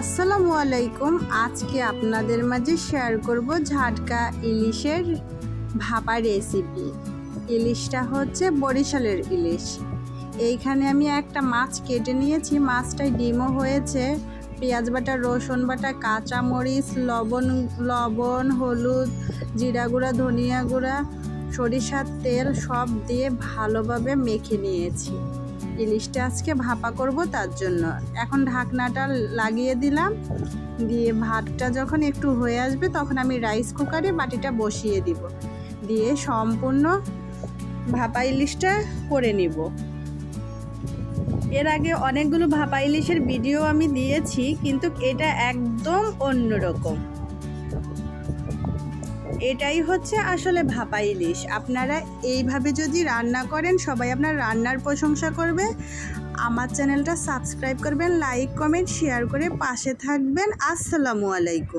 আসসালামু আলাইকুম। আজকে আপনাদের মাঝে শেয়ার করব ঝাটকা ইলিশের ভাপা রেসিপি। ইলিশটা হচ্ছে বরিশালের ইলিশ। এইখানে আমি একটা মাছ কেটে নিয়েছি, মাছটায় ডিমও হয়েছে। পেঁয়াজ বাটা, রসুন বাটা, কাঁচামরিচ, লবণ, হলুদ, জিরা গুঁড়া, ধনিয়া গুঁড়া, সরিষার তেল সব দিয়ে ভালোভাবে মেখে নিয়েছি। ইলিশটা আজকে ভাপা করব, তার জন্য এখন ঢাকনাটা লাগিয়ে দিলাম। দিয়ে ভাতটা যখন একটু হয়ে আসবে তখন আমি রাইস কুকারে বাটিটা বসিয়ে দিব, দিয়ে সম্পূর্ণ ভাপা ইলিশটা করে নিব। এর আগে অনেকগুলো ভাপা ইলিশের ভিডিও আমি দিয়েছি, কিন্তু এটা একদম অন্যরকম। এটাই হচ্ছে আসলে ভাপা ইলিশ। আপনারা এইভাবে যদি রান্না করেন সবাই আপনার রান্নার প্রশংসা করবে। আমার চ্যানেলটা সাবস্ক্রাইব করবেন, লাইক কমেন্ট শেয়ার করে পাশে থাকবেন। আসসালামু আলাইকুম।